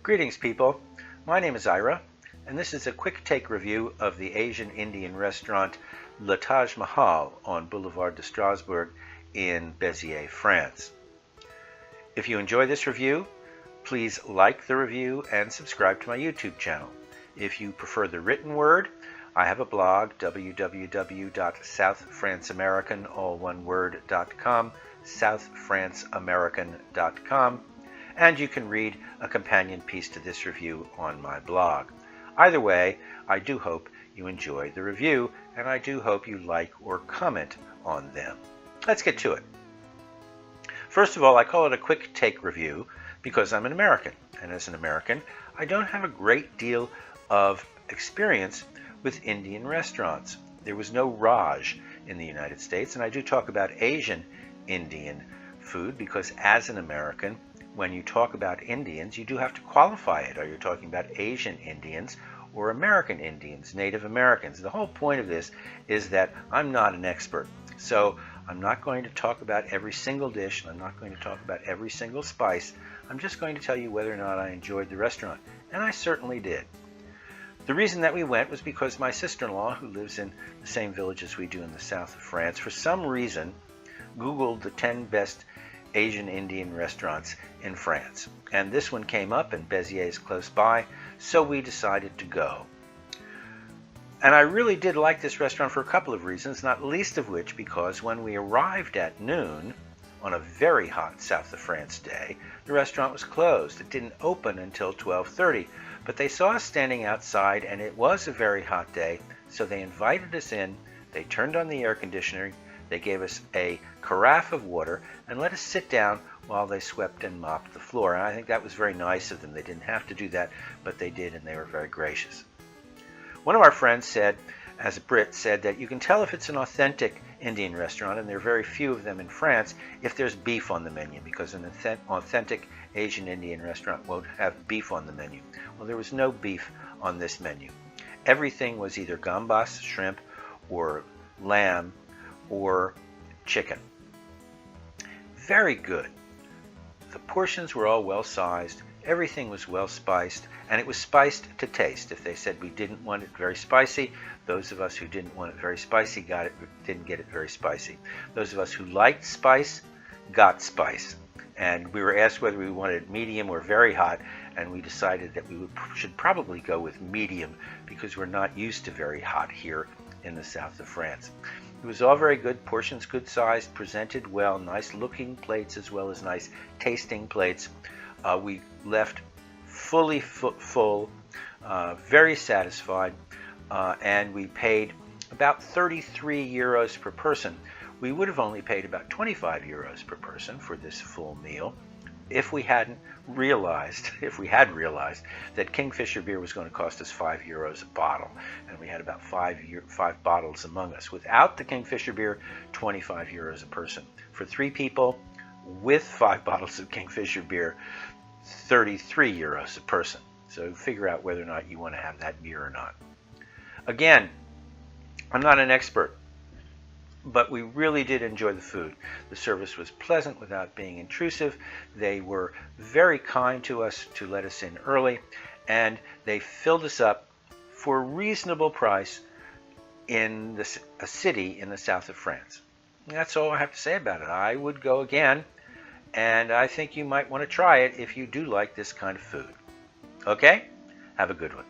Greetings, people. My name is Ira, and this is a quick take review of the Asian Indian restaurant Le Taj Mahal on Boulevard de Strasbourg in Beziers, France. If you enjoy this review, please like the review and subscribe to my YouTube channel. If you prefer the written word, I have a blog, www.southfranceamerican.com, southfranceamerican.com, and you can read a companion piece to this review on my blog. Either way, I do hope you enjoy the review, and I do hope you like or comment on them. Let's get to it. First of all, I call it a quick take review because I'm an American, and as an American, I don't have a great deal of experience with Indian restaurants. There was no Raj in the United States, and I do talk about Asian Indian food because as an American, when you talk about Indians, you do have to qualify it. Are you talking about Asian Indians or American Indians, Native Americans? The whole point of this is that I'm not an expert. So I'm not going to talk about every single dish, and I'm not going to talk about every single spice. I'm just going to tell you whether or not I enjoyed the restaurant, and I certainly did. The reason that we went was because my sister-in-law, who lives in the same village as we do in the south of France, for some reason Googled the 10 best Asian Indian restaurants in France. And this one came up, and Beziers is close by, so we decided to go. And I really did like this restaurant for a couple of reasons, not least of which because when we arrived at noon on a very hot south of France day, the restaurant was closed. It didn't open until 12:30, but they saw us standing outside, and it was a very hot day, so they invited us in. They turned on the air conditioning. They gave us a carafe of water and let us sit down while they swept and mopped the floor. And I think that was very nice of them. They didn't have to do that, but they did, and they were very gracious. One of our friends said, as a Brit, said that you can tell if it's an authentic Indian restaurant, and there are very few of them in France, if there's beef on the menu, because an authentic Asian Indian restaurant won't have beef on the menu. Well, there was no beef on this menu. Everything was either gambas, shrimp, or lamb, or chicken. Very good. The portions were all well sized, everything was well spiced, and it was spiced to taste. If they said we didn't want it very spicy, those of us who didn't want it very spicy didn't get it very spicy. Those of us who liked spice got spice. And we were asked whether we wanted it medium or very hot, and we decided that we should probably go with medium because we're not used to very hot here in the south of France. It was all very good, portions good sized, presented well, nice looking plates as well as nice tasting plates. We left fully full, very satisfied, and we paid about 33 euros per person. We would have only paid about 25 euros per person for this full meal if we had realized that Kingfisher beer was going to cost us 5 euros a bottle, and we had about five bottles among us. Without the Kingfisher beer, 25 euros a person. For 3 people, with 5 bottles of Kingfisher beer, 33 euros a person. So figure out whether or not you want to have that beer or not. Again, I'm not an expert, but we really did enjoy the food. The service was pleasant without being intrusive. They were very kind to us to let us in early, and they filled us up for a reasonable price in a city in the south of France. And that's all I have to say about it. I would go again, and I think you might want to try it if you do like this kind of food. Okay? Have a good one.